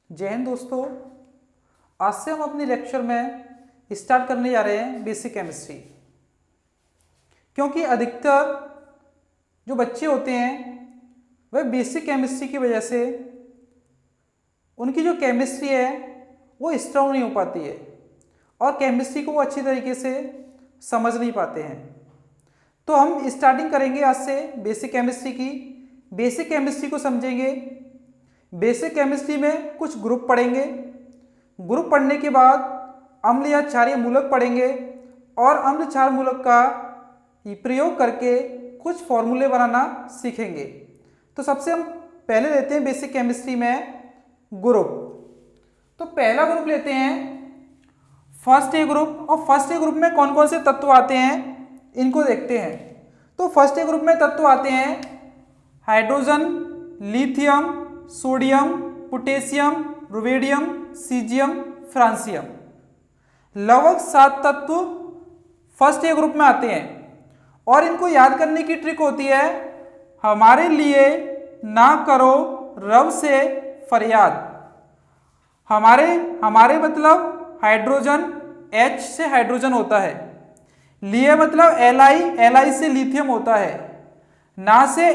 जय हिंद दोस्तों। आज से हम अपने लेक्चर में स्टार्ट करने जा रहे हैं बेसिक केमिस्ट्री। क्योंकि अधिकतर जो बच्चे होते हैं वह बेसिक केमिस्ट्री की वजह से उनकी जो केमिस्ट्री है वो स्ट्रॉन्ग नहीं हो पाती है और केमिस्ट्री को वो अच्छी तरीके से समझ नहीं पाते हैं। तो हम स्टार्टिंग करेंगे आज से बेसिक केमिस्ट्री की। बेसिक केमिस्ट्री को समझेंगे। बेसिक केमिस्ट्री में कुछ ग्रुप पढ़ेंगे। ग्रुप पढ़ने के बाद अम्ल या क्षारीय मूलक पढ़ेंगे और अम्ल क्षार मूलक का प्रयोग करके कुछ फॉर्मूले बनाना सीखेंगे। तो सबसे हम पहले लेते हैं बेसिक केमिस्ट्री में ग्रुप। तो पहला ग्रुप लेते हैं फर्स्ट ए ग्रुप। और फर्स्ट ए ग्रुप में कौन कौन से तत्व आते हैं इनको देखते हैं। तो फर्स्ट ए ग्रुप में तत्व आते हैं hydrogen, lithium, sodium, potassium, rubidium, caesium, francium. लगभग 7 तत्व फर्स्ट ए ग्रुप में आते हैं और इनको याद करने की ट्रिक होती है हमारे लिए ना करो रब से फरियाद। हमारे मतलब हाइड्रोजन, H से हाइड्रोजन होता है। लिए मतलब Li से लिथियम होता है। ना से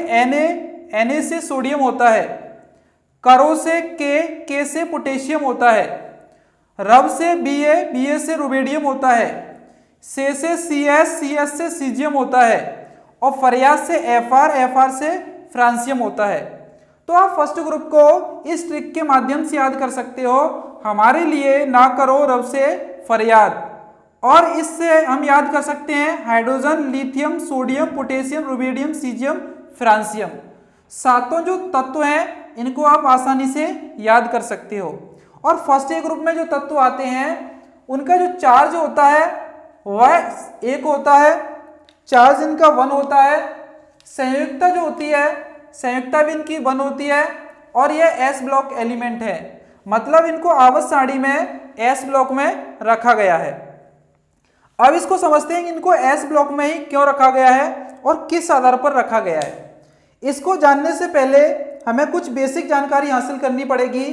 Na से सोडियम होता है। करो से K से पोटेशियम होता है। रब से Ba से रुबिडियम होता है। से CS से सीजियम होता है और फरियाद से Fr से फ्रांसियम होता है। तो आप फर्स्ट ग्रुप को इस ट्रिक के माध्यम से याद कर सकते हो, हमारे लिए ना करो रब से फरियाद। और इससे हम याद कर सकते हैं hydrogen, lithium, sodium, potassium, rubidium, caesium, francium. सातों जो तत्व हैं इनको आप आसानी से याद कर सकते हो। और फर्स्ट ए ग्रुप में जो तत्व आते हैं उनका जो चार्ज होता है वह 1 होता है। चार्ज इनका 1 होता है। संयुक्ता जो होती है संयुक्ता भी इनकी 1 होती है और यह एस ब्लॉक एलिमेंट है। मतलब इनको आवर्त सारणी में एस ब्लॉक में रखा गया है। अब इसको समझते हैं कि इनको एस ब्लॉक में ही क्यों रखा गया है और किस आधार पर रखा गया है। इसको जानने से पहले हमें कुछ बेसिक जानकारी हासिल करनी पड़ेगी।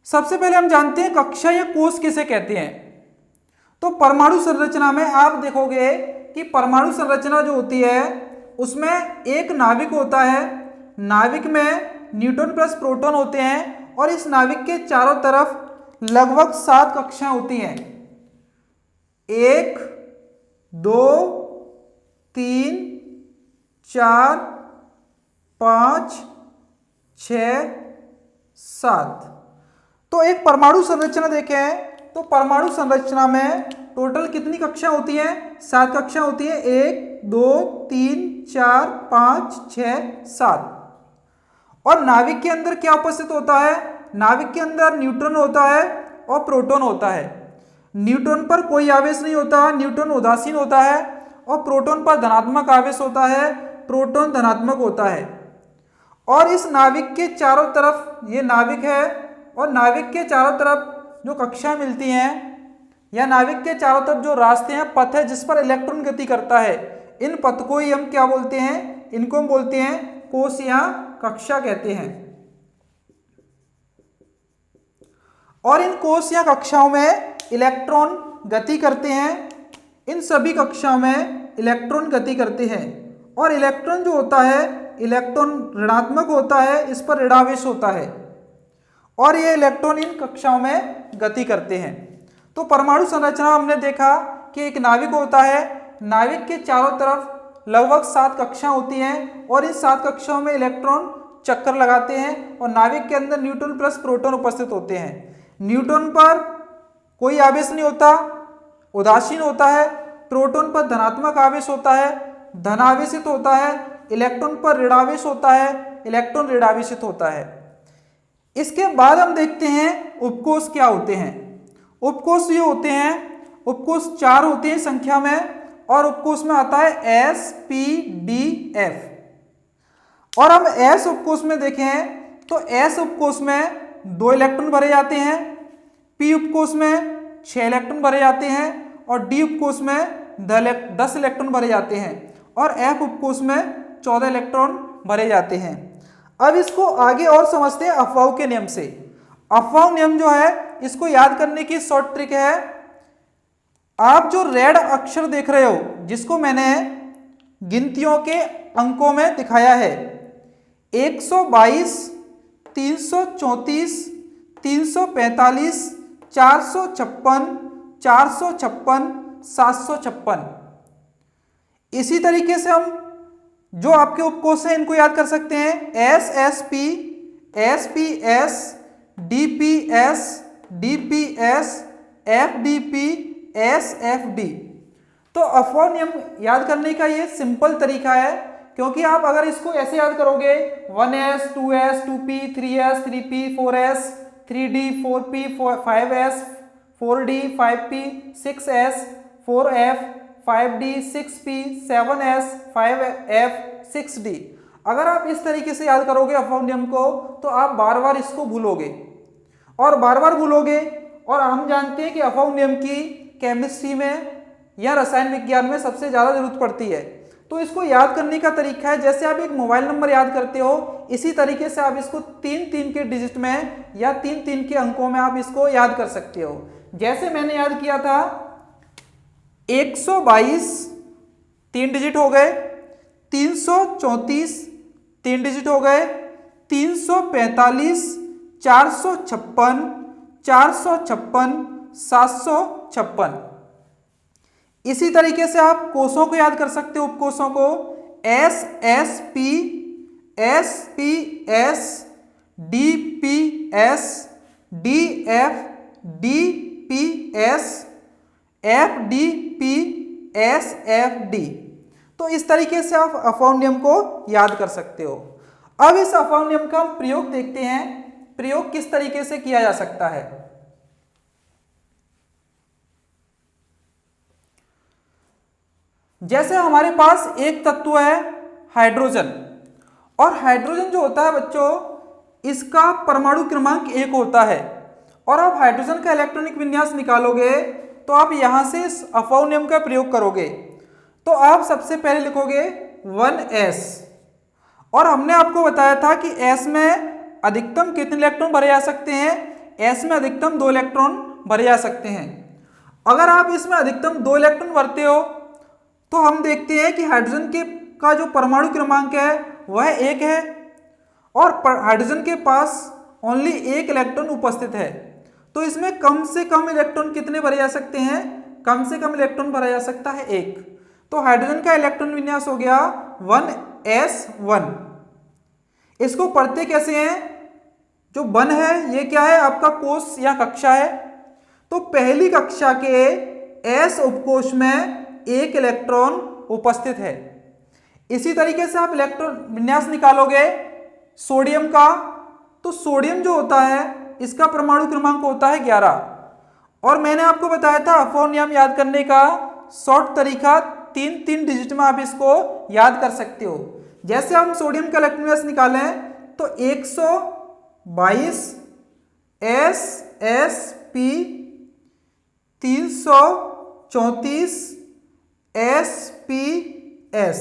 सबसे पहले हम जानते हैं कक्षा या कोश किसे कहते हैं। तो परमाणु संरचना में आप देखोगे कि परमाणु संरचना जो होती है उसमें एक नाभिक होता है। नाभिक में न्यूट्रॉन प्लस प्रोटॉन होते हैं और इस नाभिक के चारों तरफ लगभग 7 कक्षाएं होती हैं। 1, 2, 3, 4, 5, 6, 7। तो एक परमाणु संरचना देखें तो परमाणु संरचना में टोटल कितनी कक्षा होती हैं? 7 कक्षा होती है। 1, 2, 3, 4, 5, 6, 7। और नाभिक के अंदर क्या उपस्थित होता है? नाभिक के अंदर न्यूट्रॉन होता है और प्रोटॉन होता है। न्यूट्रॉन पर कोई आवेश नहीं होता, न्यूट्रॉन उदासीन होता है। और प्रोटॉन पर धनात्मक आवेश होता है, प्रोटॉन धनात्मक होता है। और इस नाभिक के चारों तरफ ये नाभिक है और नाभिक के चारों तरफ जो कक्षाएं मिलती हैं या नाभिक के चारों तरफ जो रास्ते हैं, पथ है जिस पर इलेक्ट्रॉन गति करता है, इन पथ को ही हम क्या बोलते हैं? इनको हम बोलते हैं कोश या कक्षा कहते हैं। और इन कोश या कक्षाओं में इलेक्ट्रॉन गति करते हैं। इन सभी कक्षाओं में इलेक्ट्रॉन गति करते हैं और इलेक्ट्रॉन जो होता है इलेक्ट्रॉन ऋणात्मक होता है, इस पर ऋणावेश होता है और ये इलेक्ट्रॉन इन कक्षाओं में गति करते हैं। तो परमाणु संरचना हमने देखा कि एक नाभिक होता है। नाभिक के चारों तरफ लगभग 7 कक्षाएं होती हैं और इन 7 कक्षाओं में इलेक्ट्रॉन चक्कर लगाते हैं और नाभिक के अंदर न्यूट्रॉन प्लस प्रोटॉन उपस्थित होते हैं। न्यूट्रॉन पर कोई आवेश नहीं होता, उदासीन होता है। प्रोटॉन पर धनात्मक आवेश होता है, धनावेशित होता है। इलेक्ट्रॉन पर ऋणावेश होता है, इलेक्ट्रॉन ऋणावेशित होता है। इसके बाद हम देखते हैं उपकोष क्या होते हैं। उपकोष ये होते हैं, उपकोष 4 होते हैं संख्या में और उपकोष में आता है S, P, D, F। और हम S उपकोष में देखें तो S उपकोष में 2 इलेक्ट्रॉन भरे जाते हैं, P उपकोष में 6 इलेक्ट्रॉन भरे जाते हैं और D उपकोष में 10 इलेक्ट्रॉन भरे जाते हैं और F उपकोष में 14 इलेक्ट्रॉन भरे जाते हैं। अब इसको आगे और समझते हैं अफवाह के नियम से। अफवाह नियम जो है इसको याद करने की शॉर्ट ट्रिक है, आप जो रेड अक्षर देख रहे हो जिसको मैंने गिनतियों के अंकों में दिखाया है 122, 334, 345, 456, 456, 756। इसी तरीके से हम जो आपके उपकोष हैं इनको याद कर सकते हैं S S P, S P S, D P S, D P S, F D P, S F D. तो अफवाह नियम याद करने का ये सिंपल तरीका है, क्योंकि आप अगर इसको ऐसे याद करोगे 1s, 2s, 2p, 3s, 3p, 4s, 3d, 4p, 5s, 4d, 5p, 6s, 4f, 5d, 6p, 7s, 5f, 6d। अगर आप इस तरीके से याद करोगे अफवाह नियम को तो आप बार बार इसको भूलोगे और बार बार भूलोगे। और हम जानते हैं कि अफवाह नियम की केमिस्ट्री में या रसायन विज्ञान में सबसे ज़्यादा जरूरत पड़ती है। तो इसको याद करने का तरीका है जैसे आप एक मोबाइल नंबर याद करते हो इसी तरीके से आप इसको 3-3 के डिजिट में या 3-3 के अंकों में आप इसको याद कर सकते हो। जैसे मैंने याद किया था 122 3 डिजिट हो गए, 334 3 डिजिट हो गए, 345, 456, 456, 756। इसी तरीके से आप कोषों को याद कर सकते हो, उपकोषों को S S P, S P S, D P S, D F, D P S, F D P, S F D. तो इस तरीके से आप अफवाह नियम को याद कर सकते हो। अब इस अफवाह नियम का हम प्रयोग देखते हैं, प्रयोग किस तरीके से किया जा सकता है। जैसे हमारे पास एक तत्व है हाइड्रोजन, और हाइड्रोजन जो होता है बच्चों इसका परमाणु क्रमांक 1 होता है, और आप हाइड्रोजन का इलेक्ट्रॉनिक विन्यास निकालोगे तो आप यहां से इस अफवाह नियम का प्रयोग करोगे। तो आप सबसे पहले लिखोगे 1s, और हमने आपको बताया था कि s में अधिकतम कितने इलेक्ट्रॉन भरे जा सकते हैं, s में अधिकतम 2 इलेक्ट्रॉन भरे जा सकते हैं। अगर आप इसमें अधिकतम 2 इलेक्ट्रॉन भरते हो तो हम देखते हैं कि हाइड्रोजन के का जो परमाणु क्रमांक है वह 1 है, और हाइड्रोजन के पास ओनली 1 इलेक्ट्रॉन उपस्थित है। तो इसमें कम से कम इलेक्ट्रॉन कितने भरे जा सकते हैं, कम से कम इलेक्ट्रॉन भरा जा सकता है 1। तो हाइड्रोजन का इलेक्ट्रॉन विन्यास हो गया 1s1। इसको पढ़ते कैसे हैं, जो 1 है ये क्या है आपका कोष या कक्षा है, तो पहली कक्षा के s उपकोष में 1 इलेक्ट्रॉन उपस्थित है। इसी तरीके से आप इलेक्ट्रॉन विन्यास निकालोगे सोडियम का, तो सोडियम जो होता है इसका परमाणु क्रमांक होता है 11। और मैंने आपको बताया था अफवाह नियम याद करने का शॉर्ट तरीका 3-3 डिजिट में आप इसको याद कर सकते हो। जैसे हम सोडियम का इलेक्ट्रॉन विन्यास निकालें तो 122 S S P, 334 S P S.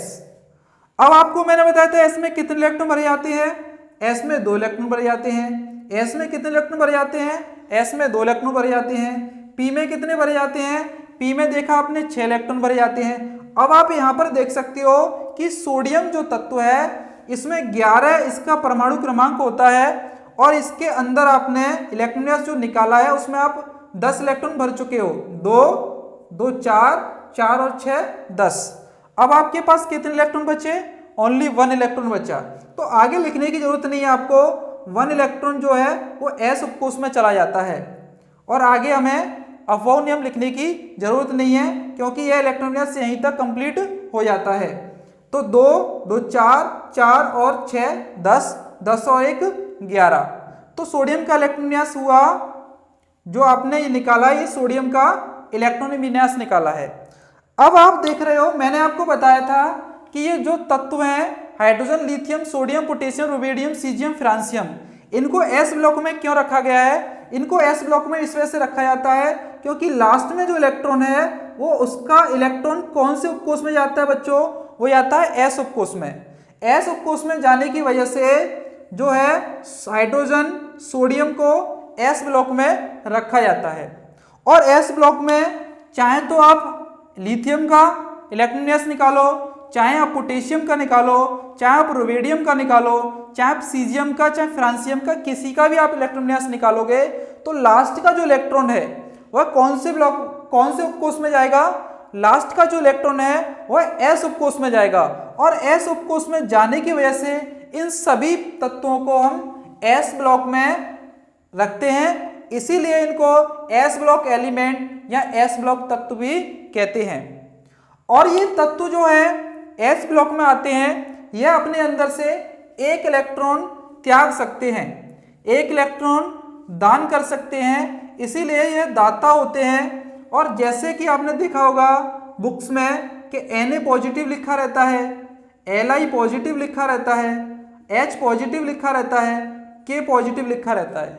अब आपको मैंने बताया था एस में कितने इलेक्ट्रॉन भरे जाते हैं, एस में 2 इलेक्ट्रॉन भरे जाते हैं। एस में कितने इलेक्ट्रॉन भरे जाते हैं, एस में 2 इलेक्ट्रॉन भरे जाते हैं। पी में कितने भरे जाते हैं, पी में देखा आपने 6 इलेक्ट्रॉन भरे जाते हैं। अब आप यहाँ पर देख सकते हो कि सोडियम जो तत्व है इसमें 11 इसका परमाणु क्रमांक होता है, और इसके अंदर आपने इलेक्ट्रॉन विन्यास जो निकाला है उसमें आप 10 इलेक्ट्रॉन भर चुके हो, 2 2 4 4 और 6 10। अब आपके पास कितने इलेक्ट्रॉन बचे, ओनली 1 इलेक्ट्रॉन बचा। तो आगे लिखने की जरूरत नहीं है आपको, 1 इलेक्ट्रॉन जो है वो s उपकोष में चला जाता है, और आगे हमें अफवाह नियम लिखने की जरूरत नहीं है क्योंकि यह इलेक्ट्रॉन विन्यास यहीं तक कंप्लीट हो जाता है। तो 2 2 4 4 और 6 10, 10 और 1 11। तो सोडियम का इलेक्ट्रॉन विन्यास हुआ, जो आपने ये निकाला ये सोडियम का इलेक्ट्रॉन विन्यास निकाला है। अब आप देख रहे हो मैंने आपको बताया था कि ये जो तत्व हैं hydrogen, lithium, sodium, potassium, rubidium, caesium, francium, इनको एस ब्लॉक में क्यों रखा गया है। इनको एस ब्लॉक में इस वजह से रखा जाता है क्योंकि लास्ट में जो इलेक्ट्रॉन है वो उसका इलेक्ट्रॉन कौन से उपकोष में जाता है बच्चों, वो जाता है एस उपकोष में। एस उपकोष में जाने की वजह से जो है हाइड्रोजन, सोडियम को एस ब्लॉक में रखा जाता है। और एस ब्लॉक में चाहे तो आप लिथियम का इलेक्ट्रॉन निकालो, चाहे आप पोटेशियम का निकालो, चाहे आप रुबिडियम का निकालो, चाहे आप सीजियम का, चाहे फ्रांसियम का, किसी का भी आप इलेक्ट्रॉन निकालोगे तो लास्ट का जो इलेक्ट्रॉन है वह कौन से उपकोष में जाएगा? लास्ट का जो इलेक्ट्रॉन है वह एस उपकोष में जाएगा। और एस उपकोष में जाने की वजह से इन सभी तत्वों को हम एस ब्लॉक में रखते हैं, इसीलिए इनको एस ब्लॉक एलिमेंट या एस ब्लॉक तत्व भी कहते हैं। और ये तत्व जो है एस ब्लॉक में आते हैं, यह अपने अंदर से एक इलेक्ट्रॉन त्याग सकते हैं, एक इलेक्ट्रॉन दान कर सकते हैं, इसीलिए ये दाता होते हैं। और जैसे कि आपने देखा होगा बुक्स में कि Na पॉजिटिव लिखा रहता है, Li पॉजिटिव लिखा रहता है, H पॉजिटिव लिखा रहता है, K पॉजिटिव लिखा रहता है।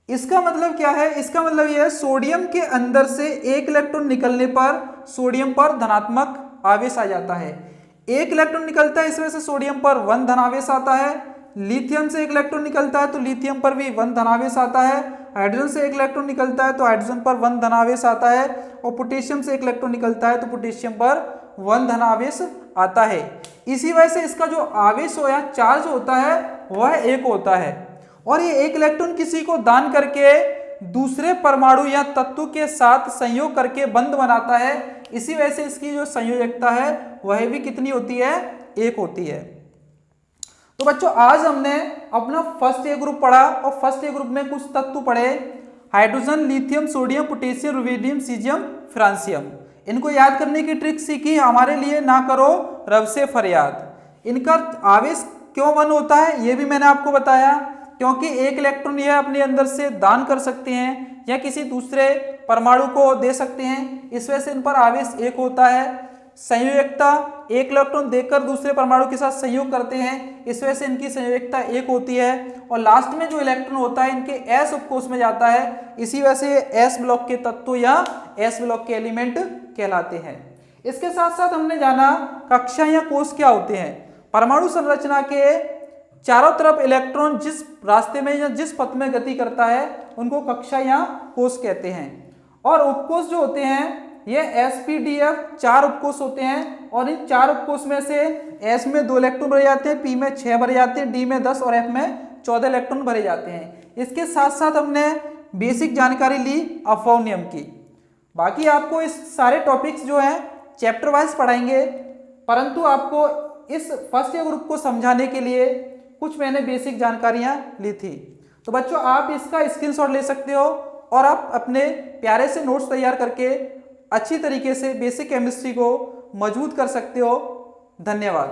इसका मतलब क्या है? इसका मतलब यह है सोडियम के अंदर से एक इलेक्ट्रॉन निकलने पर सोडियम पर धनात्मक आवेश आ जाता है। एक इलेक्ट्रॉन निकलता है, इस वजह से सोडियम पर 1 धनावेश आता है। लिथियम से एक इलेक्ट्रॉन निकलता है तो लिथियम पर भी 1 धनावेश आता है। हाइड्रोजन से एक इलेक्ट्रॉन निकलता है तो हाइड्रोजन पर 1 धनावेश आता है। और पोटेशियम से एक इलेक्ट्रॉन निकलता है तो पोटेशियम पर 1 धनावेश आता है। इसी वजह से इसका जो आवेश हो या चार्ज होता है वह 1 होता है। और ये एक इलेक्ट्रॉन किसी को दान करके दूसरे परमाणु या तत्व के साथ संयोग करके बंध बनाता है, इसी वजह से इसकी जो संयोजकता है वह भी कितनी होती है? 1 होती है। तो बच्चों आज हमने अपना फर्स्ट ए ग्रुप पढ़ा और फर्स्ट ए ग्रुप में कुछ तत्व पढ़े, hydrogen, lithium, sodium, potassium, rubidium, caesium, francium. इनको याद करने की ट्रिक सीखी, हमारे लिए ना करो रब से फरियाद। इनका आवेश क्यों 1 होता है ये भी मैंने आपको बताया, क्योंकि एक इलेक्ट्रॉन यह अपने अंदर से दान कर सकते हैं या किसी दूसरे परमाणु को दे सकते हैं, इस वजह से इन पर आवेश 1 होता है। संयोजकता, एक इलेक्ट्रॉन देकर दूसरे परमाणु के साथ संयोग करते हैं, इस वजह से इनकी संयोजकता 1 होती है। और लास्ट में जो इलेक्ट्रॉन होता है इनके एस उपकोष में जाता है, इसी वजह से एस ब्लॉक के तत्व या एस ब्लॉक के एलिमेंट कहलाते हैं। इसके साथ साथ हमने जाना कक्षा या कोष क्या होते हैं। परमाणु संरचना के चारों तरफ इलेक्ट्रॉन जिस रास्ते में या जिस पथ में गति करता है उनको कक्षा या कोष कहते हैं। और उपकोष जो होते हैं ये SPDF 4 उपकोष होते हैं। और इन 4 उपकोष में से S में 2 इलेक्ट्रॉन भरे जाते हैं, P में 6 भरे जाते हैं, D में 10 और F में 14 इलेक्ट्रॉन भरे जाते हैं। इसके साथ साथ हमने बेसिक जानकारी ली अफाव नियम की। बाकी आपको इस सारे टॉपिक्स जो हैं चैप्टर वाइज पढ़ाएंगे, परंतु आपको इस फर्स्ट ईयर ग्रुप को समझाने के लिए कुछ मैंने बेसिक जानकारियाँ ली थी। तो बच्चों आप इसका स्क्रीनशॉट ले सकते हो और आप अपने प्यारे से नोट्स तैयार करके अच्छी तरीके से बेसिक केमिस्ट्री को मजबूत कर सकते हो। धन्यवाद।